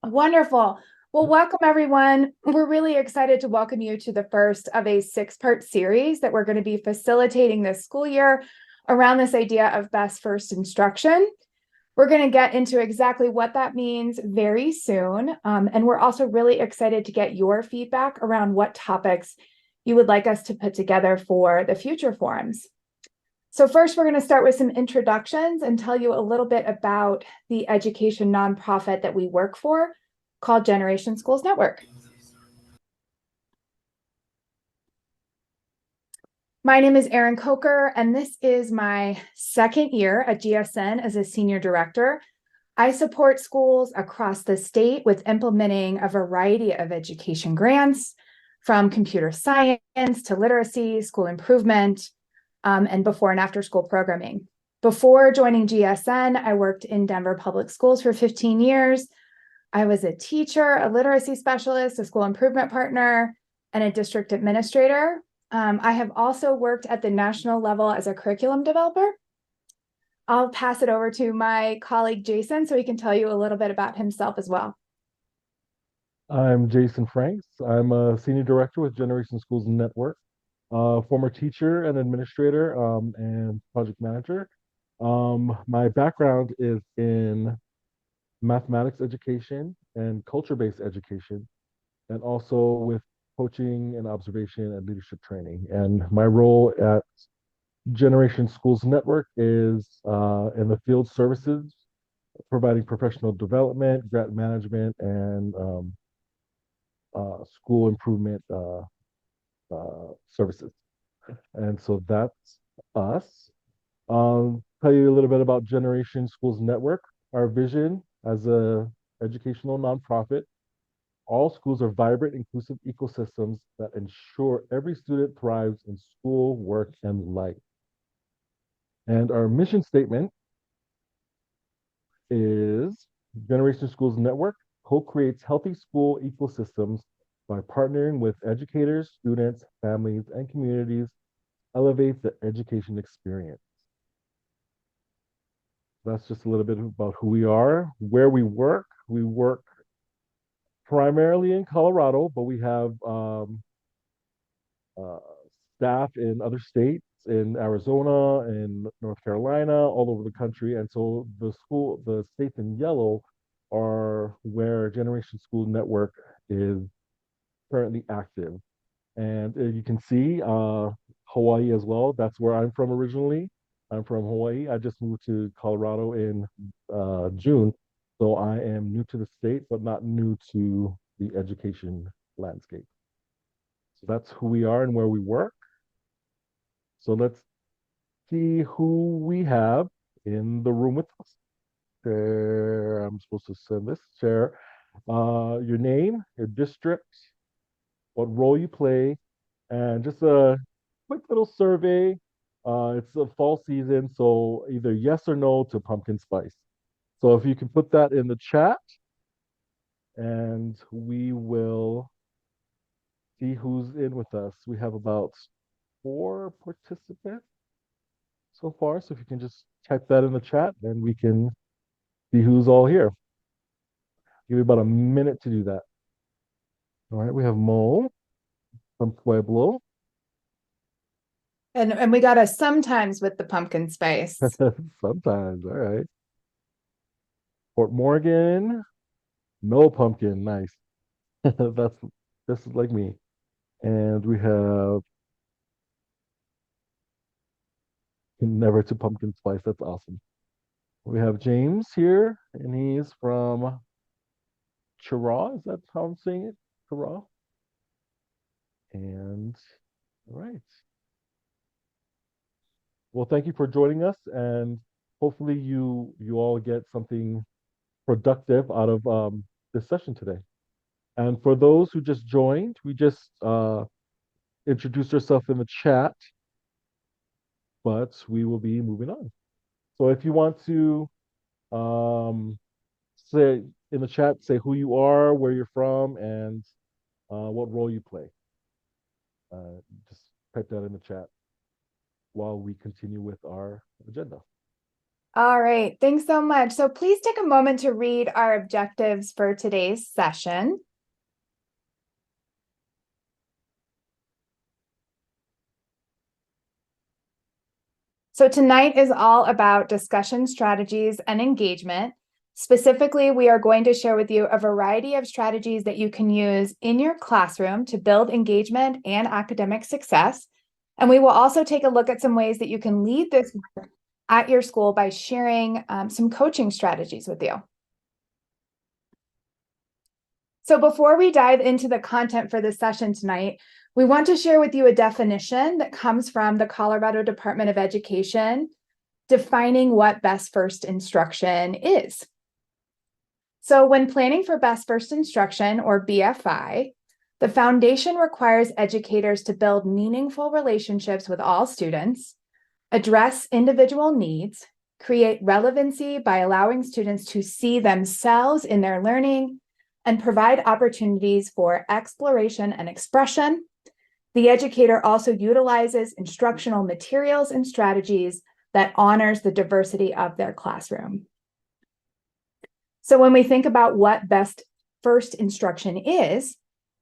Wonderful. Well, welcome everyone. We're really excited to welcome you to the first of a six-part series that we're going to be facilitating this school year around this idea of best first instruction. We're going to get into exactly what that means very soon. And we're also really excited to get your feedback around what topics you would like us to put together for the future forums. So first, we're going to start with some introductions and tell you a little bit about the education nonprofit that we work for called Generation Schools Network. My name is Erin Coker, and this is my second year at GSN as a senior director. I support schools across the state with implementing a variety of education grants, from computer science to literacy, school improvement, and before and after school programming. Before joining GSN, I worked in Denver Public Schools for 15 years. I was a teacher, a literacy specialist, a school improvement partner, and a district administrator. I have also worked at the national level as a curriculum developer. I'll pass it over to my colleague, Jason, so he can tell you a little bit about himself as well. I'm Jason Franks. I'm a senior director with Generation Schools Network, former teacher and administrator, and project manager. My background is in mathematics education and culture-based education, and also with coaching and observation and leadership training. And my role at Generation Schools Network is in the field services, providing professional development, grant management, and school improvement services. And so that's us. Tell you a little bit about Generation Schools Network. Our vision as a educational nonprofit, all schools are vibrant, inclusive ecosystems that ensure every student thrives in school, work, and life. And our mission statement is Generation Schools Network co-creates healthy school ecosystems by partnering with educators, students, families, and communities, elevate the education experience. That's just a little bit about who we are, where we work. We work primarily in Colorado, but we have uh, staff in other states, in Arizona, in North Carolina, all over the country. And so the states in yellow are where Generation School Network is currently active. And you can see Hawaii as well. That's where I'm from originally. I'm from Hawaii. I just moved to Colorado in June. So I am new to the state, but not new to the education landscape. So that's who we are and where we work. So let's see who we have in the room with us. Share, I'm supposed to send this. Share your name, your district, what role you play, and just a quick little survey. It's a fall season, so either yes or no to pumpkin spice. So if you can put that in the chat, and we will see who's in with us. We have about 4 participants so far. So if you can just type that in the chat, then we can see who's all here. Give you about a minute to do that. All right, we have Mo from Pueblo. And we got a sometimes with the pumpkin spice. Sometimes, all right. Fort Morgan, no pumpkin, nice. That's this is like me. And we have never to pumpkin spice. That's awesome. We have James here, and he's from Chiraw. Is that how I'm saying it? Chiraw. And all right. Well, thank you for joining us, and hopefully you all get something productive out of this session today. And for those who just joined, we just introduced ourselves in the chat, but we will be moving on. So if you want to say in the chat, say who you are, where you're from, and what role you play. Just type that in the chat while we continue with our agenda. All right, thanks so much. So please take a moment to read our objectives for today's session. So tonight is all about discussion strategies and engagement. Specifically, we are going to share with you a variety of strategies that you can use in your classroom to build engagement and academic success. And we will also take a look at some ways that you can lead this work at your school by sharing some coaching strategies with you. So before we dive into the content for this session tonight, we want to share with you a definition that comes from the Colorado Department of Education defining what best first instruction is. So when planning for best first instruction, or BFI, the foundation requires educators to build meaningful relationships with all students, address individual needs, create relevancy by allowing students to see themselves in their learning, and provide opportunities for exploration and expression. The educator also utilizes instructional materials and strategies that honors the diversity of their classroom. So when we think about what best first instruction is,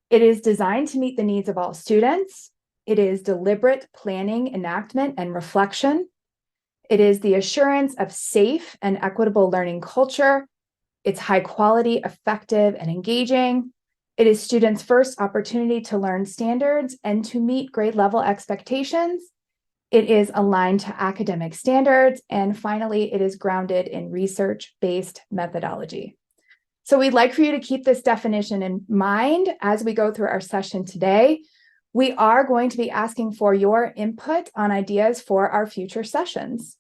it is designed to meet the needs of all students. It is deliberate planning, enactment, and reflection. It is the assurance of safe and equitable learning culture. It's high quality, effective, and engaging. It is students' first opportunity to learn standards and to meet grade level expectations. It is aligned to academic standards. And finally, it is grounded in research-based methodology. So we'd like for you to keep this definition in mind as we go through our session today. We are going to be asking for your input on ideas for our future sessions.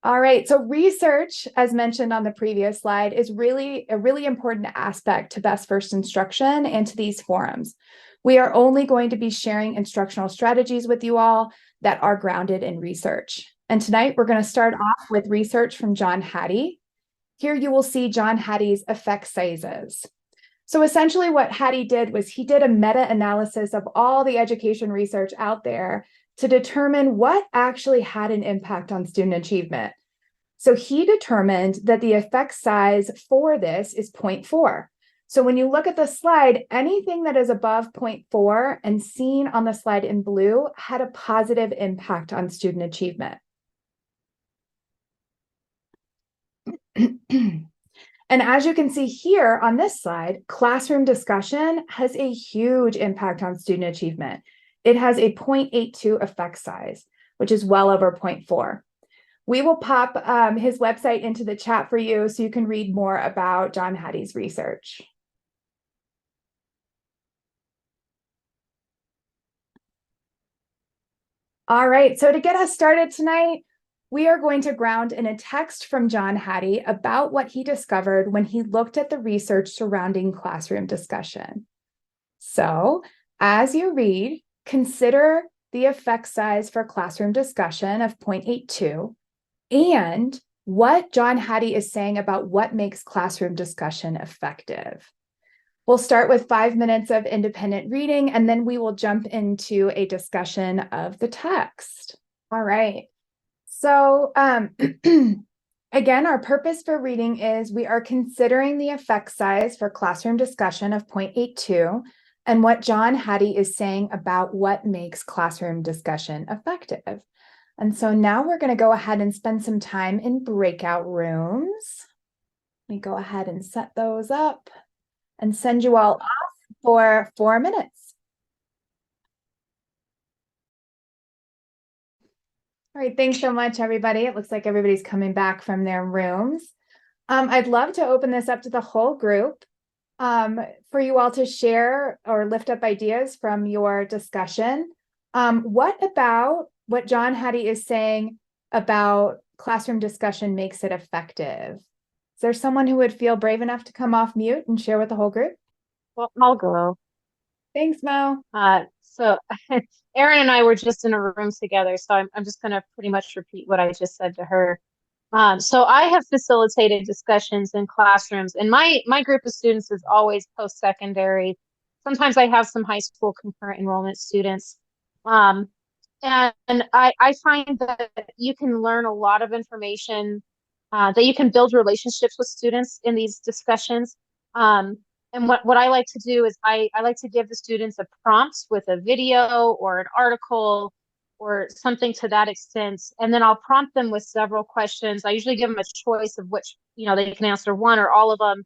All right, so research, as mentioned on the previous slide, is really a really important aspect to best first instruction and to these forums. We are only going to be sharing instructional strategies with you all that are grounded in research. And tonight we're going to start off with research from John Hattie. Here you will see John Hattie's effect sizes. So essentially what Hattie did was he did a meta-analysis of all the education research out there to determine what actually had an impact on student achievement. So he determined that the effect size for this is 0.4. So when you look at the slide, anything that is above 0.4 and seen on the slide in blue had a positive impact on student achievement. And as you can see here on this slide, classroom discussion has a huge impact on student achievement. It has a 0.82 effect size, which is well over 0.4. We will pop his website into the chat for you so you can read more about John Hattie's research. All right, so to get us started tonight, we are going to ground in a text from John Hattie about what he discovered when he looked at the research surrounding classroom discussion. So, as you read, consider the effect size for classroom discussion of 0.82 and what John Hattie is saying about what makes classroom discussion effective. We'll start with 5 minutes of independent reading, and then we will jump into a discussion of the text. All right. So again, our purpose for reading is we are considering the effect size for classroom discussion of 0.82 and what John Hattie is saying about what makes classroom discussion effective. And so now we're going to go ahead and spend some time in breakout rooms. Let me go ahead and set those up and send you all off for 4 minutes. All right, thanks so much, everybody. It looks like everybody's coming back from their rooms. I'd love to open this up to the whole group for you all to share or lift up ideas from your discussion. What about what John Hattie is saying about classroom discussion makes it effective? Is there someone who would feel brave enough to come off mute and share with the whole group? Well, I'll go. Thanks, Mo. So Erin and I were just in a room together, so I'm just going to pretty much repeat what I just said to her. So I have facilitated discussions in classrooms, and my group of students is always post-secondary. Sometimes I have some high school concurrent enrollment students. And I find that you can learn a lot of information, that you can build relationships with students in these discussions. And what I like to do is I like to give the students a prompt with a video or an article or something to that extent. And then I'll prompt them with several questions. I usually give them a choice of which, they can answer one or all of them.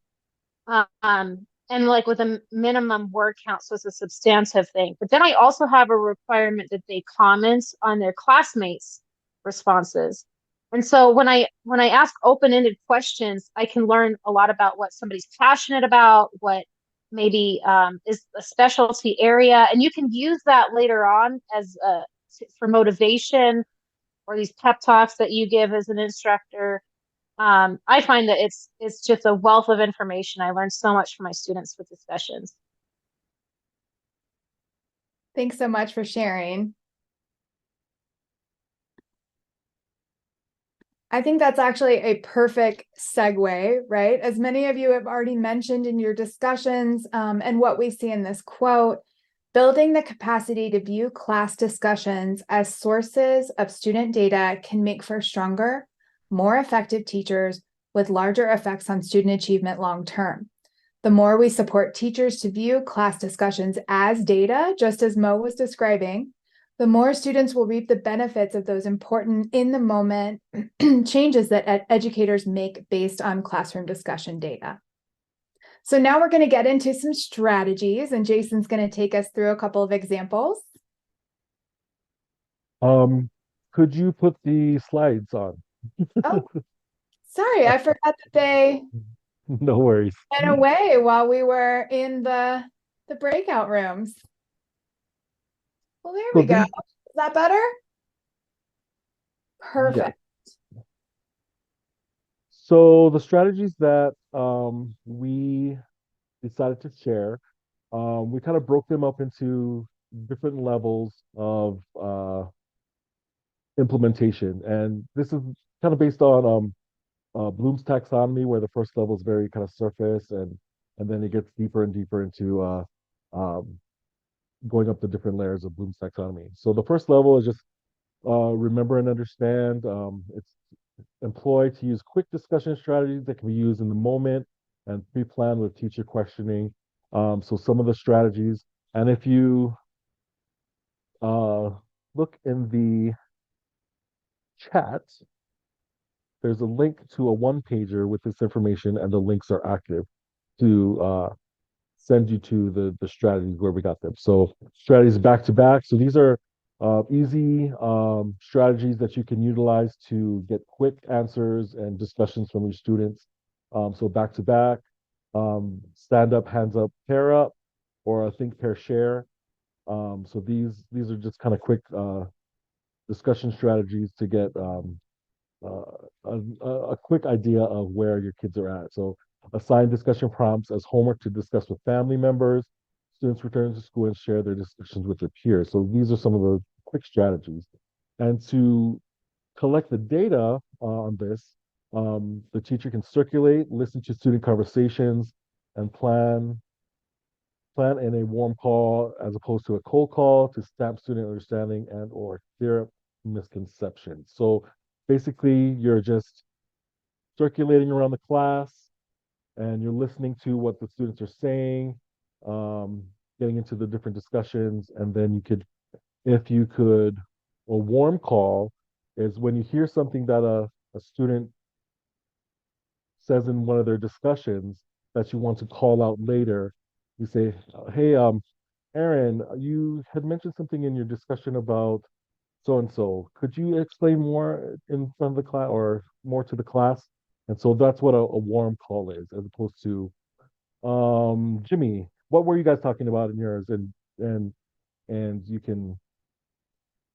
And like with a minimum word count, so it's a substantive thing. But then I also have a requirement that they comment on their classmates' responses. And so when I ask open-ended questions, I can learn a lot about what somebody's passionate about, what maybe is a specialty area, and you can use that later on as for motivation or these pep talks that you give as an instructor. I find that it's just a wealth of information. I learned so much from my students with discussions. Thanks so much for sharing. I think that's actually a perfect segue, right? As many of you have already mentioned in your discussions, and what we see in this quote, building the capacity to view class discussions as sources of student data can make for stronger, more effective teachers with larger effects on student achievement long term. The more we support teachers to view class discussions as data, just as Mo was describing, the more students will reap the benefits of those important in the moment changes that educators make based on classroom discussion data. So now we're going to get into some strategies, and Jason's going to take us through a couple of examples. Could you put the slides on? Oh, sorry, I forgot that they No worries. went away while we were in the breakout rooms. Well, there So we go. these, Is that better? yeah. Perfect. So the strategies that we decided to share, we kind of broke them up into different levels of implementation, and this is kind of based on Bloom's taxonomy, where the first level is very kind of surface, and then it gets deeper and deeper into um, going up the different layers of Bloom's taxonomy. So the first level is just remember and understand. It's employ to use quick discussion strategies that can be used in the moment and pre-plan with teacher questioning. So some of the strategies, and if you look in the chat, there's a link to a one pager with this information, and the links are active to send you to the strategies where we got them. So strategies back to back. So these are easy strategies that you can utilize to get quick answers and discussions from your students. So back to back, stand up, hands up, pair up, or think, pair, share. So these are just kind of quick discussion strategies to get a quick idea of where your kids are at. So assign discussion prompts as homework to discuss with family members. Students return to school and share their discussions with their peers. So these are some of the quick strategies. And to collect the data on this, the teacher can circulate, listen to student conversations, and plan in a warm call as opposed to a cold call to stamp student understanding and or clear up misconceptions. So basically, you're just circulating around the class and you're listening to what the students are saying, getting into the different discussions, and then if you could, a warm call is when you hear something that a student says in one of their discussions that you want to call out later. You say, hey, Aaron, you had mentioned something in your discussion about so and so. Could you explain more in front of the class or more to the class? And so that's what a warm call is, as opposed to, Jimmy, what were you guys talking about in yours? And you can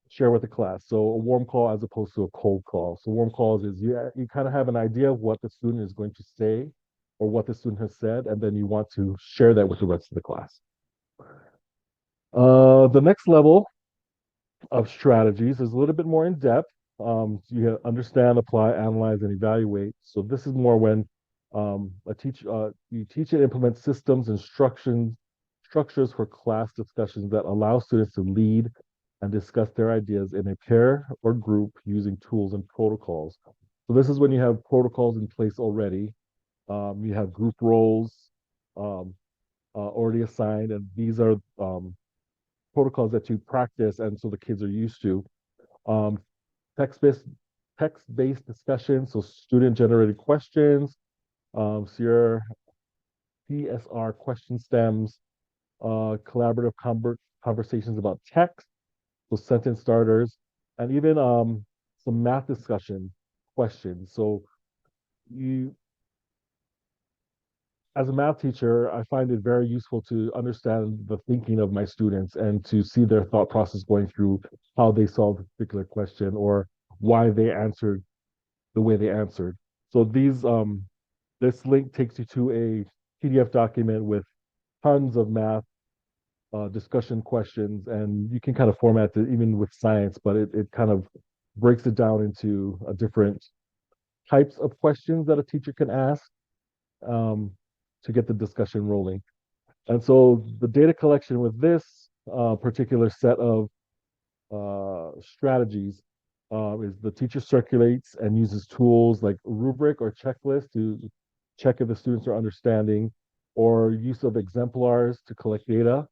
share with the class. So a warm call as opposed to a cold call. So warm calls is you kind of have an idea of what the student is going to say or what the student has said, and then you want to share that with the rest of the class. The next level of strategies is a little bit more in depth. You understand, apply, analyze, and evaluate. So this is more when you teach and implement systems, instructions, structures for class discussions that allow students to lead and discuss their ideas in a pair or group using tools and protocols. So this is when you have protocols in place already. You have group roles um, already assigned, and these are protocols that you practice, and so the kids are used to. Um, text-based text-based discussion, so student-generated questions, so your CSR question stems, collaborative conversations about text, so sentence starters, and even some math discussion questions. So you, as a math teacher, I find it very useful to understand the thinking of my students and to see their thought process going through how they solved a particular question or why they answered the way they answered. So this link takes you to a PDF document with tons of math discussion questions, and you can kind of format it even with science, but it kind of breaks it down into different types of questions that a teacher can ask um, to get the discussion rolling. And so the data collection with this particular set of strategies is the teacher circulates and uses tools like rubric or checklist to check if the students are understanding, or use of exemplars to collect data.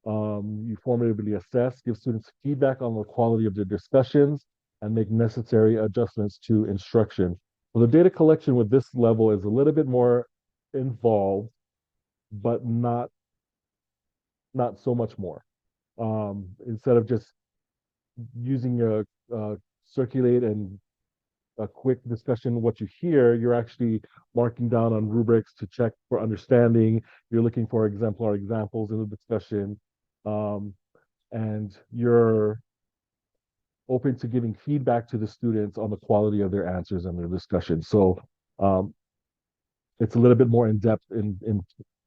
You formatively assess, give students feedback on the quality of their discussions, and make necessary adjustments to instruction. So the data collection with this level is a little bit more involved, but not so much more. Instead of just using a circulate and a quick discussion what you hear, you're actually marking down on rubrics to check for understanding. You're looking for exemplar examples in the discussion, um, and you're open to giving feedback to the students on the quality of their answers and their discussion. So um, it's a little bit more in depth in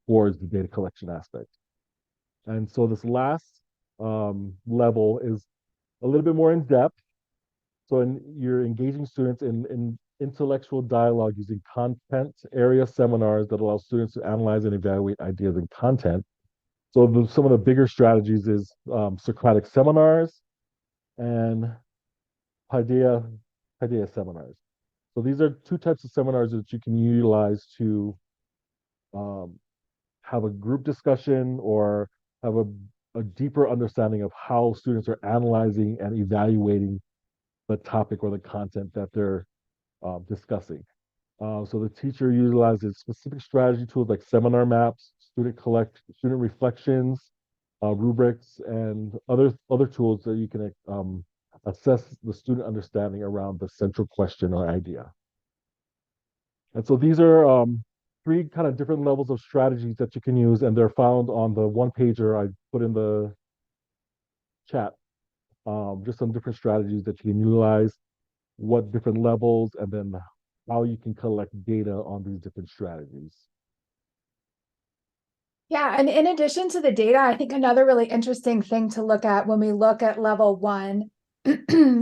towards the data collection aspect. And so this last level is a little bit more in depth. So you're engaging students in intellectual dialogue using content area seminars that allow students to analyze and evaluate ideas and content. So some of the bigger strategies is Socratic seminars and Paideia, Paideia seminars. So these are two types of seminars that you can utilize to um, have a group discussion or have a deeper understanding of how students are analyzing and evaluating the topic or the content that they're discussing. So the teacher utilizes specific strategy tools like seminar maps, student reflections, rubrics, and other tools that you can assess the student understanding around the central question or idea. And so these are three kind of different levels of strategies that you can use, and they're found on the one pager I put in the chat. Just some different strategies that you can utilize, what different levels, and then how you can collect data on these different strategies. Yeah, and in addition to the data, I think another really interesting thing to look at when we look at level one,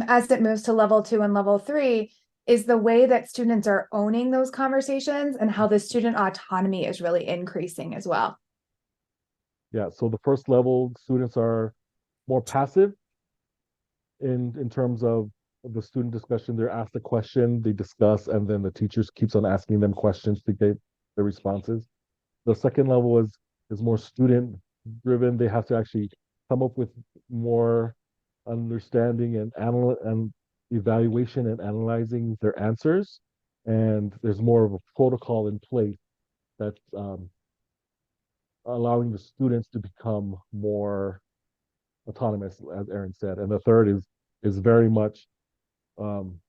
as it moves to level two and level three, is the way that students are owning those conversations and how the student autonomy is really increasing as well. Yeah, so the first level students are more passive in terms of the student discussion. They're asked a question, they discuss, and then the teachers keeps on asking them questions to get the responses. The second level is more student driven. They have to actually come up with more understanding and evaluation and analyzing their answers. And there's more of a protocol in place that's allowing the students to become more autonomous, as Aaron said. And the third is very much um,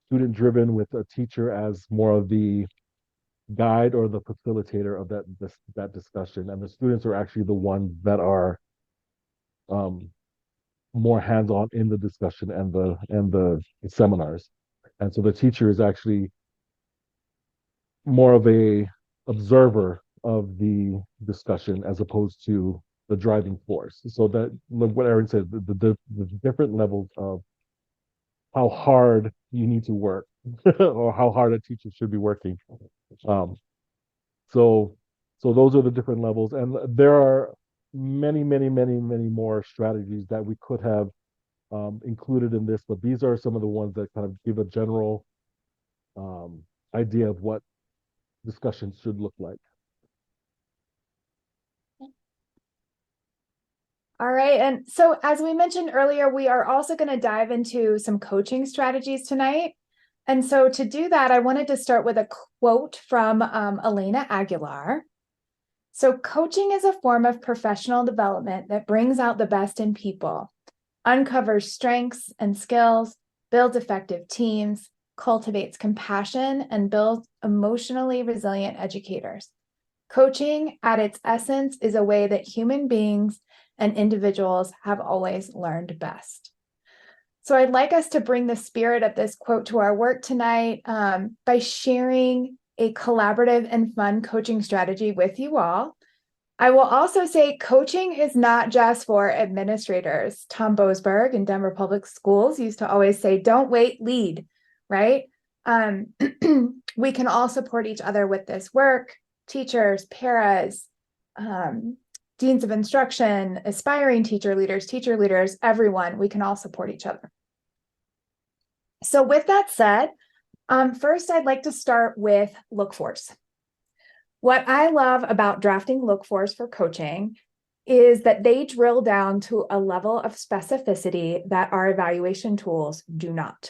student driven, with a teacher as more of the guide or the facilitator of that discussion, and the students are actually the ones that are um, more hands-on in the discussion and the seminars, and so the teacher is actually more of a observer of the discussion as opposed to the driving force. So that what Aaron said, the different levels of how hard you need to work or how hard a teacher should be working. Um, so so those are the different levels, and there are many, many, many, many more strategies that we could have included in this, but these are some of the ones that kind of give a general um, idea of what discussions should look like. All right. And so, as we mentioned earlier, we are also going to dive into some coaching strategies tonight. And so, to do that, I wanted to start with a quote from Elena Aguilar. So, coaching is a form of professional development that brings out the best in people, uncovers strengths and skills, builds effective teams, cultivates compassion, and builds emotionally resilient educators. Coaching, at its essence, is a way that human beings and individuals have always learned best. So I'd like us to bring the spirit of this quote to our work tonight by sharing a collaborative and fun coaching strategy with you all. I will also say coaching is not just for administrators. Tom Boasberg in Denver Public Schools used to always say, don't wait, lead, right? We can all support each other with this work. Teachers, paras, deans of instruction, aspiring teacher leaders, everyone, we can all support each other. So with that said, first I'd like to start with look-fors. What I love about drafting look-fors for coaching is that they drill down to a level of specificity that our evaluation tools do not.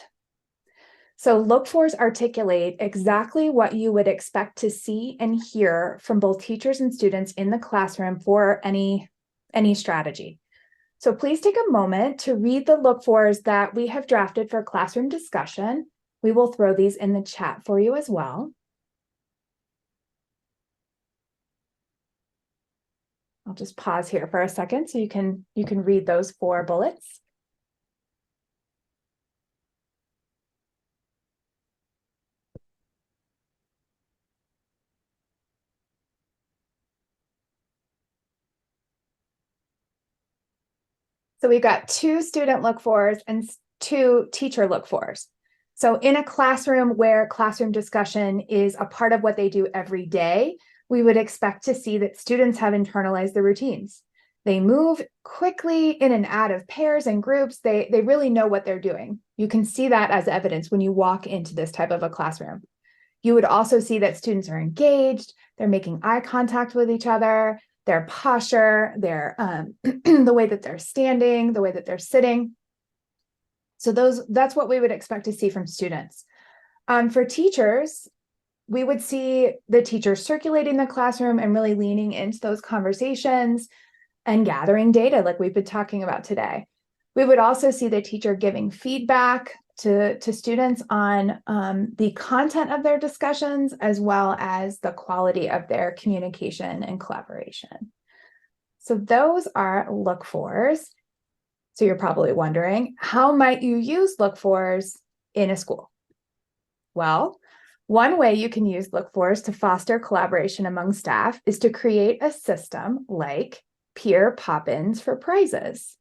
So look-fors articulate exactly what you would expect to see and hear from both teachers and students in the classroom for any strategy. So please take a moment to read the look-fors that we have drafted for classroom discussion. We will throw these in the chat for you as well. I'll just pause here for a second so you can read those 4 bullets. So we've got 2 student look-fors and 2 teacher look-fors. So in a classroom where classroom discussion is a part of what they do every day, we would expect to see that students have internalized the routines. They move quickly in and out of pairs and groups. They really know what they're doing. You can see that as evidence when you walk into this type of a classroom. You would also see that students are engaged, they're making eye contact with each other, their posture, their the way that they're standing, the way that they're sitting. So that's what we would expect to see from students. For teachers, we would see the teacher circulating the classroom and really leaning into those conversations and gathering data like we've been talking about today. We would also see the teacher giving feedback to students on the content of their discussions, as well as the quality of their communication and collaboration. So those are look-fors. So you're probably wondering, how might you use look-fors in a school? Well, one way you can use look-fors to foster collaboration among staff is to create a system like peer pop-ins for prizes.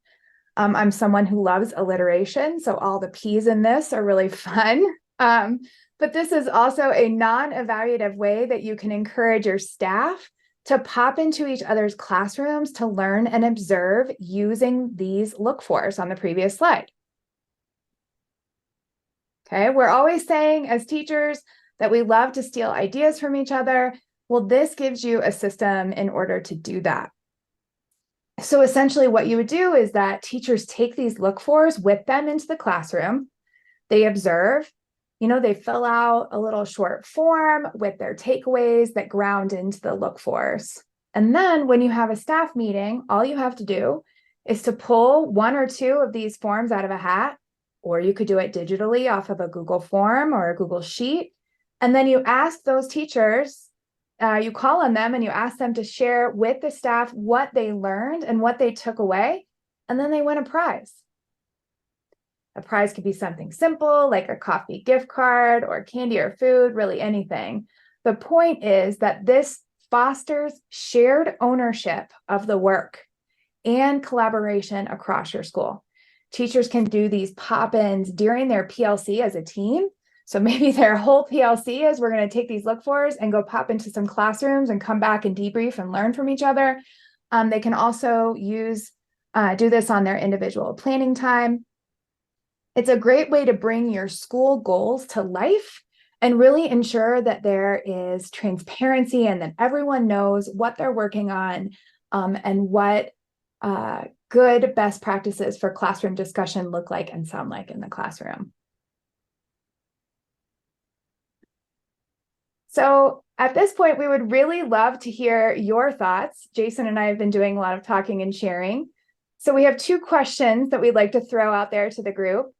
I'm someone who loves alliteration, so all the P's in this are really fun. But this is also a non-evaluative way that you can encourage your staff to pop into each other's classrooms to learn and observe using these look-fors on the previous slide. Okay, we're always saying as teachers that we love to steal ideas from each other. Well, this gives you a system in order to do that. So essentially what you would do is that teachers take these look-fors with them into the classroom. They observe, they fill out a little short form with their takeaways that ground into the look-fors. And then when you have a staff meeting, all you have to do is to pull 1 or 2 of these forms out of a hat, or you could do it digitally off of a Google form or a Google Sheet. And then you ask those teachers, you call on them and you ask them to share with the staff what they learned and what they took away, and then they win a prize. A prize could be something simple like a coffee gift card or candy or food, really anything. The point is that this fosters shared ownership of the work and collaboration across your school. Teachers can do these pop-ins during their PLC as a team. So maybe their whole PLC is we're going to take these look-fors and go pop into some classrooms and come back and debrief and learn from each other. They can also do this on their individual planning time. It's a great way to bring your school goals to life and really ensure that there is transparency and that everyone knows what they're working on, and what good best practices for classroom discussion look like and sound like in the classroom. So at this point, we would really love to hear your thoughts. Jason and I have been doing a lot of talking and sharing. So we have 2 questions that we'd like to throw out there to the group.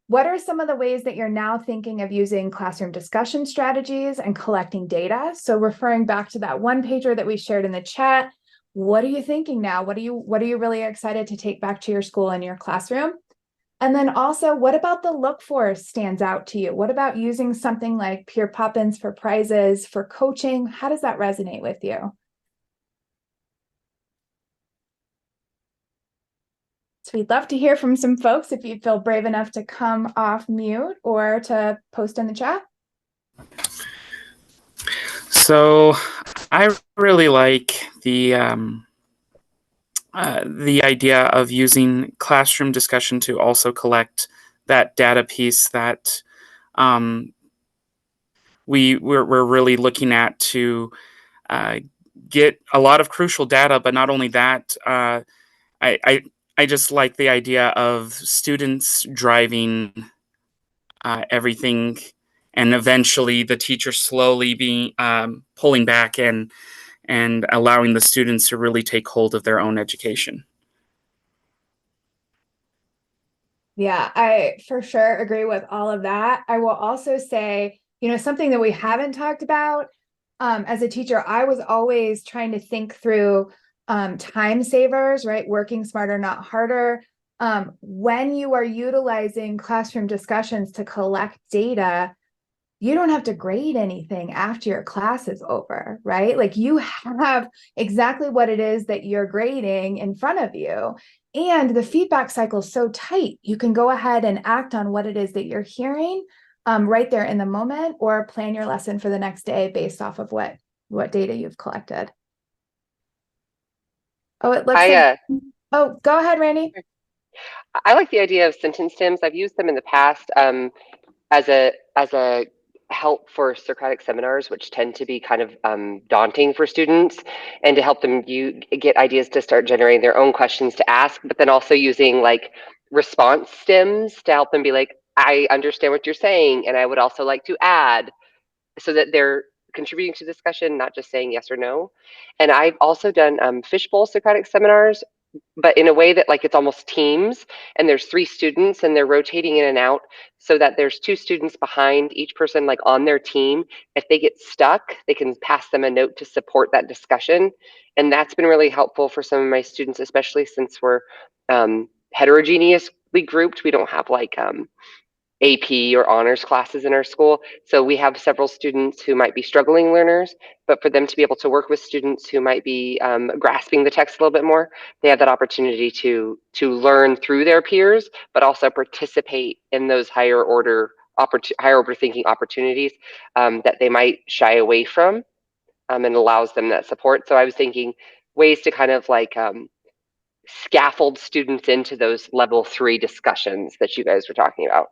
What are some of the ways that you're now thinking of using classroom discussion strategies and collecting data? So referring back to that one pager that we shared in the chat, what are you thinking now? What are you really excited to take back to your school and your classroom? And then also, what about the look for stands out to you? What about using something like peer pop-ins for prizes, for coaching? How does that resonate with you? So we'd love to hear from some folks if you feel brave enough to come off mute or to post in the chat. So I really like the idea of using classroom discussion to also collect that data piece that we're really looking at to get a lot of crucial data. But not only that, I just like the idea of students driving everything, and eventually the teacher slowly being pulling back and allowing the students to really take hold of their own education. Yeah, I for sure agree with all of that. I will also say, something that we haven't talked about, as a teacher, I was always trying to think through time savers, right? Working smarter, not harder. When you are utilizing classroom discussions to collect data, you don't have to grade anything after your class is over, right? Like you have exactly what it is that you're grading in front of you. And the feedback cycle is so tight, you can go ahead and act on what it is that you're hearing right there in the moment, or plan your lesson for the next day based off of what data you've collected. Oh, it looks like, oh, go ahead, Randy. I like the idea of sentence stems. I've used them in the past as a help for Socratic seminars, which tend to be kind of daunting for students, and to help them get ideas to start generating their own questions to ask, but then also using like response stems to help them be like, I understand what you're saying, and I would also like to add, so that they're contributing to discussion, not just saying yes or no. And I've also done fishbowl Socratic seminars, but in a way that like it's almost teams, and there's 3 students and they're rotating in and out, so that there's 2 students behind each person, like on their team. If they get stuck, they can pass them a note to support that discussion. And that's been really helpful for some of my students, especially since we're heterogeneously grouped. We don't have like AP or honors classes in our school. So we have several students who might be struggling learners, but for them to be able to work with students who might be grasping the text a little bit more, they have that opportunity to learn through their peers, but also participate in those higher order thinking opportunities that they might shy away from, and allows them that support. So I was thinking ways to kind of like scaffold students into those level 3 discussions that you guys were talking about.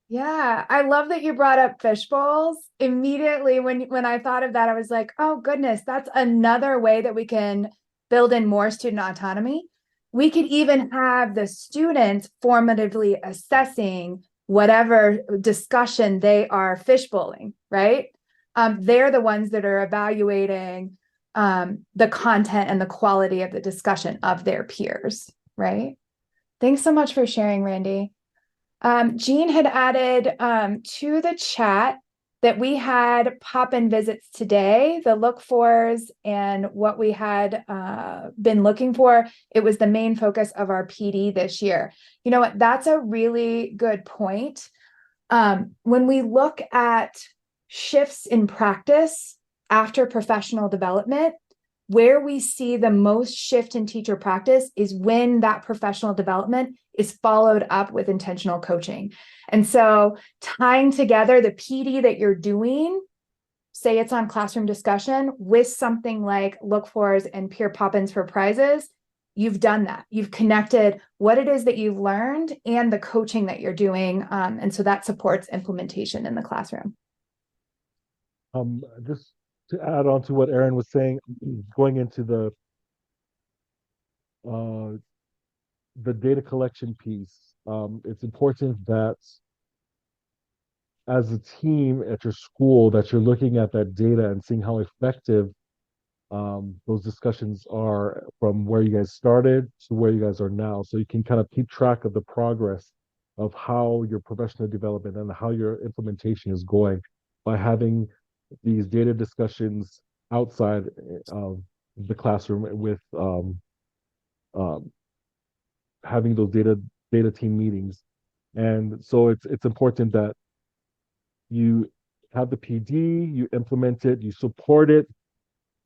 Yeah, I love that you brought up fish bowls. Immediately when I thought of that, I was like, oh goodness, that's another way that we can build in more student autonomy. We could even have the students formatively assessing whatever discussion they are fishbowling, right? They're the ones that are evaluating the content and the quality of the discussion of their peers, right? Thanks so much for sharing, Randy. Jean had added to the chat that we had pop-in visits today, the look fors and what we had been looking for. It was the main focus of our PD this year. You know what? That's a really good point. When we look at shifts in practice after professional development, where we see the most shift in teacher practice is when that professional development is followed up with intentional coaching. And so tying together the PD that you're doing say it's on classroom discussion with something like look fors and peer pop-ins for prizes, you've done that. You've connected what it is that you've learned and the coaching that you're doing. And so that supports implementation in the classroom. Just to add on to what Erin was saying, going into the data collection piece, it's important that as a team at your school that you're looking at that data and seeing how effective those discussions are from where you guys started to where you guys are now. So you can kind of keep track of the progress of how your professional development and how your implementation is going by having these data discussions outside of the classroom with having those data team meetings. And so it's important that you have the PD, you implement it, you support it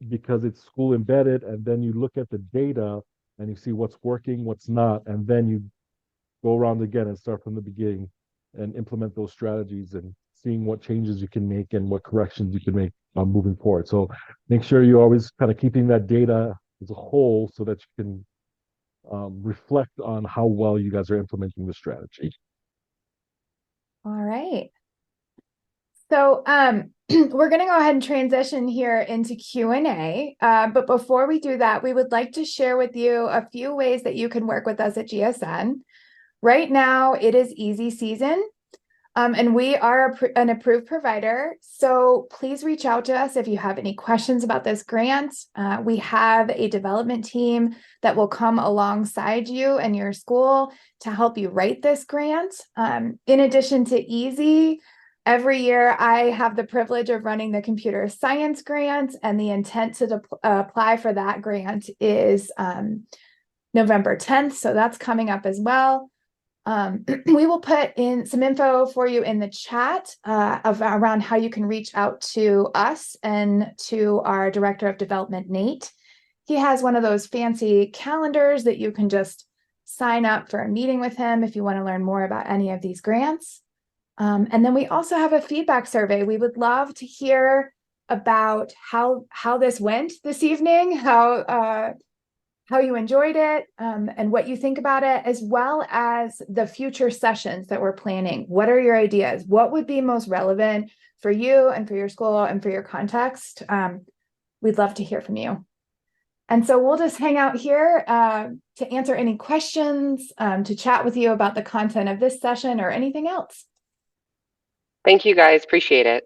because it's school embedded, and then you look at the data and you see what's working, what's not, and then you go around again and start from the beginning and implement those strategies and seeing what changes you can make and what corrections you can make moving forward. So make sure you're always kind of keeping that data as a whole so that you can reflect on how well you guys are implementing the strategy. All right. So we're going to go ahead and transition here into Q&A. But before we do that, we would like to share with you a few ways that you can work with us at GSN. Right now, it is easy season, and we are an approved provider. So please reach out to us if you have any questions about this grant. We have a development team that will come alongside you and your school to help you write this grant. In addition to easy, every year I have the privilege of running the computer science grant, and the intent to apply for that grant is November 10th. So that's coming up as well. We will put in some info for you in the chat around how you can reach out to us and to our Director of Development, Nate. He has one of those fancy calendars that you can just sign up for a meeting with him if you want to learn more about any of these grants. And then we also have a feedback survey. We would love to hear about how this went this evening, how you enjoyed it, and what you think about it, as well as the future sessions that we're planning. What are your ideas? What would be most relevant for you and for your school and for your context? We'd love to hear from you. And so we'll just hang out here to answer any questions, to chat with you about the content of this session or anything else. Thank you guys. Appreciate it.